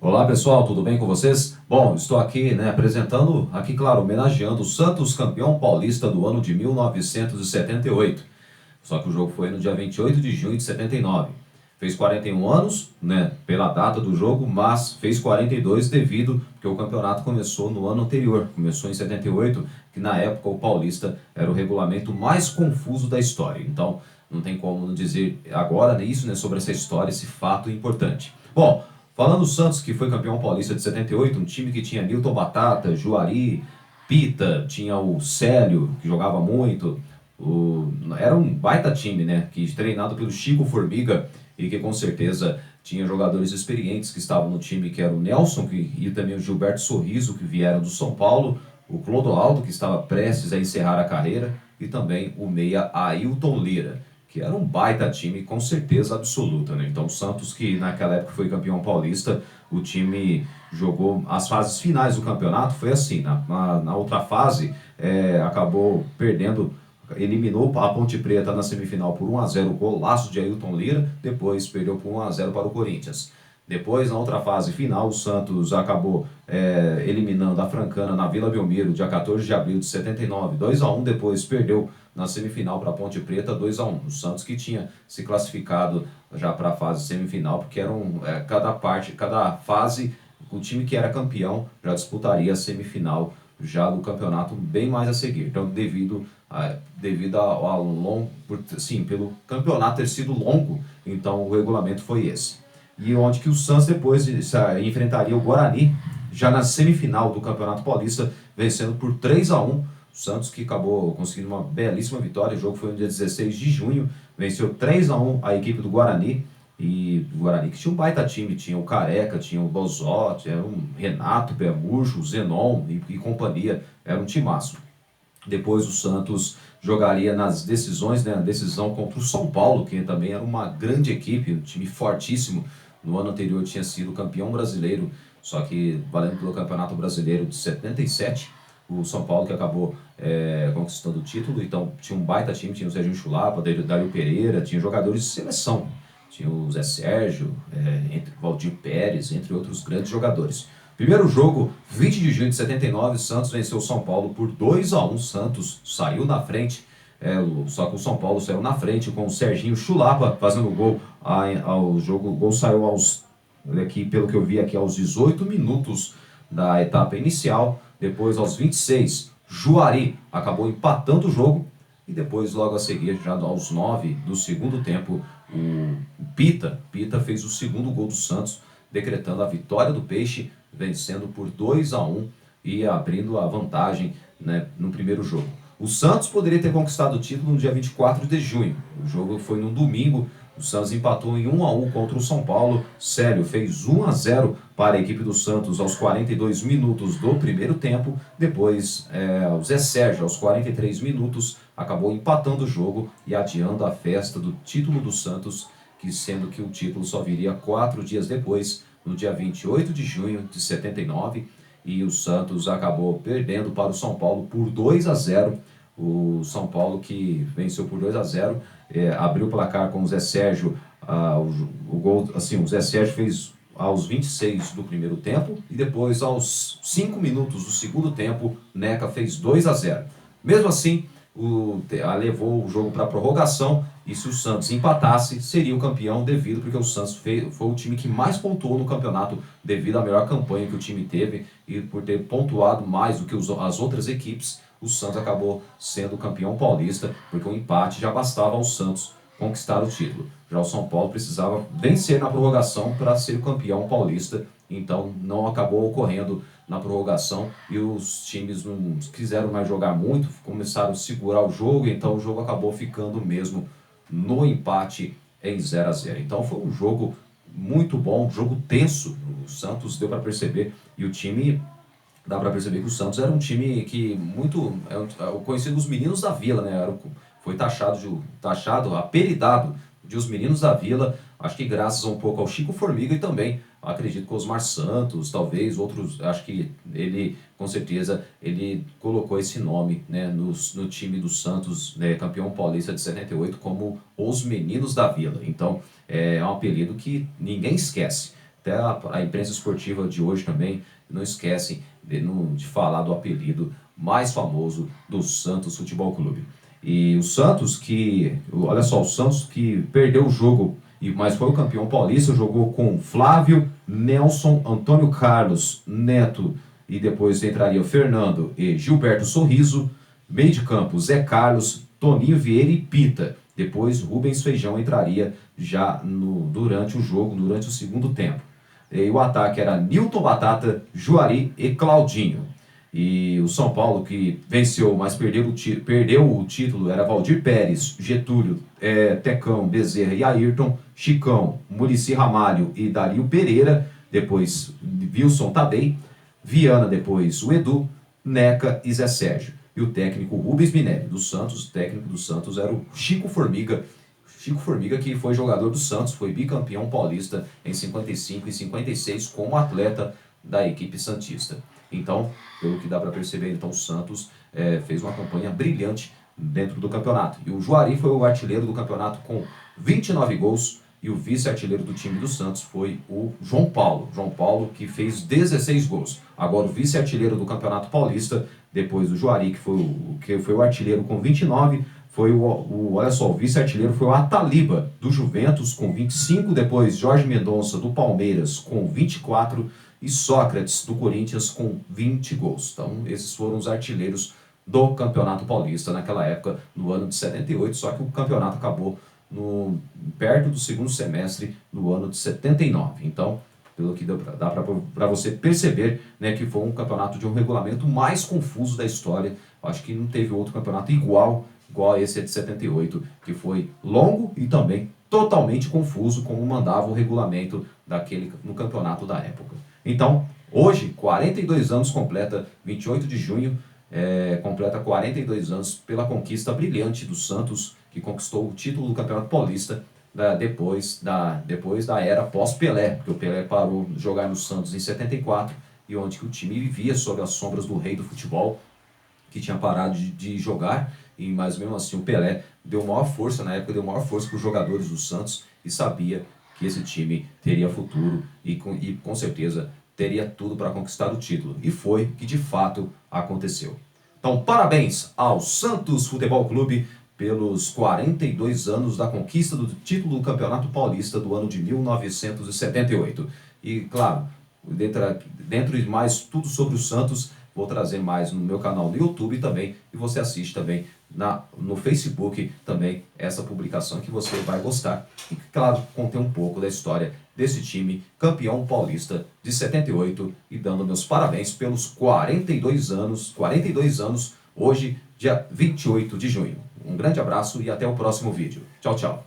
Olá pessoal, tudo bem com vocês? Bom, estou aqui, apresentando, aqui claro, homenageando o Santos campeão paulista do ano de 1978. Só que o jogo foi no dia 28 de junho de 79. Fez 41 anos, pela data do jogo, mas fez 42 devido porque o campeonato começou no ano anterior, começou em 78, que na época o paulista era o regulamento mais confuso da história. Então, não tem como não dizer agora isso, sobre essa história, esse fato importante. Bom, falando do Santos, que foi campeão paulista de 78, um time que tinha Nilton Batata, Juari, Pita, tinha o Célio, que jogava muito. Era um baita time, que treinado pelo Chico Formiga e que com certeza tinha jogadores experientes que estavam no time, que era o Nelson e também o Gilberto Sorriso, que vieram do São Paulo, o Clodoaldo, que estava prestes a encerrar a carreira, e também o meia Ailton Lira, que era um baita time com certeza absoluta, Então o Santos, que naquela época foi campeão paulista, o time jogou as fases finais do campeonato, foi assim, na outra fase acabou perdendo, eliminou a Ponte Preta na semifinal por 1-0, golaço de Ailton Lira, depois perdeu por 1-0 para o Corinthians. Depois, na outra fase final, o Santos acabou eliminando a Francana na Vila Belmiro, dia 14 de abril de 79, 2-1. Depois perdeu na semifinal para a Ponte Preta, 2-1. O Santos, que tinha se classificado já para a fase semifinal, porque cada fase, o time que era campeão já disputaria a semifinal já do campeonato bem mais a seguir. Então, devido ao longo, sim, pelo campeonato ter sido longo, então o regulamento foi esse. E onde que o Santos depois enfrentaria o Guarani, já na semifinal do Campeonato Paulista, vencendo por 3-1. O Santos, que acabou conseguindo uma belíssima vitória. O jogo foi no dia 16 de junho, venceu 3-1 a equipe do Guarani. E o Guarani, que tinha um baita time, tinha o Careca, tinha o Bozotti, era um Renato Pé Murcho, o Zenon e companhia, era um timaço. Depois o Santos jogaria nas decisões, na decisão contra o São Paulo, que também era uma grande equipe, um time fortíssimo. No ano anterior tinha sido campeão brasileiro, só que valendo pelo Campeonato Brasileiro de 77, o São Paulo que acabou conquistando o título. Então tinha um baita time, tinha o Serginho Chulapa, Dário Pereira, tinha jogadores de seleção, tinha o Zé Sérgio, Valdir Pérez, entre outros grandes jogadores. Primeiro jogo, 20 de junho de 79, o Santos venceu o São Paulo por 2-1. Santos saiu na frente, só que o São Paulo saiu na frente com o Serginho Chulapa fazendo o gol. O gol saiu aqui, pelo que eu vi aqui, aos 18 minutos da etapa inicial. Depois, aos 26, Juari acabou empatando o jogo. E depois, logo a seguir, já aos 9 do segundo tempo, o Pita fez o segundo gol do Santos, decretando a vitória do Peixe, vencendo por 2-1 e abrindo a vantagem, no primeiro jogo. O Santos poderia ter conquistado o título no dia 24 de junho. O jogo foi no domingo. O Santos empatou em 1-1 contra o São Paulo. Célio fez 1-0 para a equipe do Santos aos 42 minutos do primeiro tempo. Depois, o Zé Sérgio, aos 43 minutos, acabou empatando o jogo e adiando a festa do título do Santos, sendo que o título só viria 4 dias depois, no dia 28 de junho de 79, e o Santos acabou perdendo para o São Paulo por 2-0. O São Paulo, que venceu por 2-0, abriu o placar com o Zé Sérgio. O gol, assim, o Zé Sérgio fez aos 26 do primeiro tempo, e depois aos 5 minutos do segundo tempo, Neca fez 2-0. Mesmo assim, levou o jogo para a prorrogação, e se o Santos empatasse, seria o campeão porque o Santos foi o time que mais pontuou no campeonato devido à melhor campanha que o time teve, e por ter pontuado mais do que as outras equipes, o Santos acabou sendo campeão paulista, porque o empate já bastava ao Santos conquistar o título. Já o São Paulo precisava vencer na prorrogação para ser campeão paulista, então não acabou ocorrendo na prorrogação, e os times não quiseram mais jogar muito, começaram a segurar o jogo, então o jogo acabou ficando mesmo no empate em 0-0. Então foi um jogo muito bom, um jogo tenso. O Santos deu para perceber, e o time, dá para perceber que o Santos era um time que conhecido os meninos da Vila, foi apelidado de os meninos da Vila, acho que graças um pouco ao Chico Formiga, e também acredito que Osmar Santos, talvez outros, acho que ele, com certeza, ele colocou esse nome, no time do Santos, campeão paulista de 78, como os meninos da Vila. Então é um apelido que ninguém esquece. até a imprensa esportiva de hoje também não esquecem de falar do apelido mais famoso do Santos Futebol Clube. E o Santos olha só, o Santos que perdeu o jogo, mas foi o campeão paulista, jogou com Flávio, Nelson, Antônio Carlos, Neto, e depois entraria Fernando e Gilberto Sorriso, meio de campo Zé Carlos, Toninho Vieira e Pita. Depois Rubens Feijão entraria já durante o jogo, durante o segundo tempo. E o ataque era Nilton Batata, Juari e Claudinho. E o São Paulo, que venceu, mas perdeu o título, era Valdir Pérez, Getúlio, Tecão, Bezerra e Ayrton, Chicão, Muricy Ramalho e Dario Pereira, depois Wilson Tadei, Viana, depois o Edu, Neca e Zé Sérgio. E o técnico Rubens Minelli, do Santos, o técnico do Santos era o Chico Formiga, que foi jogador do Santos, foi bicampeão paulista em 55 e 56 como atleta da equipe santista. Então, pelo que dá para perceber, então o Santos fez uma campanha brilhante dentro do campeonato. E o Juari foi o artilheiro do campeonato com 29 gols e o vice-artilheiro do time do Santos foi o João Paulo. João Paulo, que fez 16 gols. Agora o vice-artilheiro do Campeonato Paulista, depois do Juari, que foi o artilheiro com 29, olha só, o vice-artilheiro foi o Ataliba, do Juventus, com 25, depois Jorge Mendonça, do Palmeiras, com 24, e Sócrates, do Corinthians, com 20 gols. Então, esses foram os artilheiros do Campeonato Paulista naquela época, no ano de 78, só que o campeonato acabou perto do segundo semestre do ano de 79. Então, pelo que dá para você perceber, né, que foi um campeonato de um regulamento mais confuso da história. Acho que não teve outro campeonato igual a esse de 78, que foi longo e também totalmente confuso, como mandava o regulamento no campeonato da época. Então, hoje, 42 anos completa, 28 de junho, completa 42 anos pela conquista brilhante do Santos, que conquistou o título do Campeonato Paulista depois da era pós-Pelé, porque o Pelé parou de jogar no Santos em 74, e onde que o time vivia sob as sombras do rei do futebol, que tinha parado de jogar, mas mesmo assim o Pelé deu maior força, na época deu maior força para os jogadores do Santos, e sabia que esse time teria futuro e com certeza teria tudo para conquistar o título. E foi que de fato aconteceu. Então, parabéns ao Santos Futebol Clube pelos 42 anos da conquista do título do Campeonato Paulista do ano de 1978. E, claro, dentro de mais tudo sobre o Santos, vou trazer mais no meu canal no YouTube também, e você assiste também no Facebook também essa publicação que você vai gostar. E, claro, contém um pouco da história desse time campeão paulista de 78 e dando meus parabéns pelos 42 anos, hoje, dia 28 de junho. Um grande abraço e até o próximo vídeo. Tchau, tchau.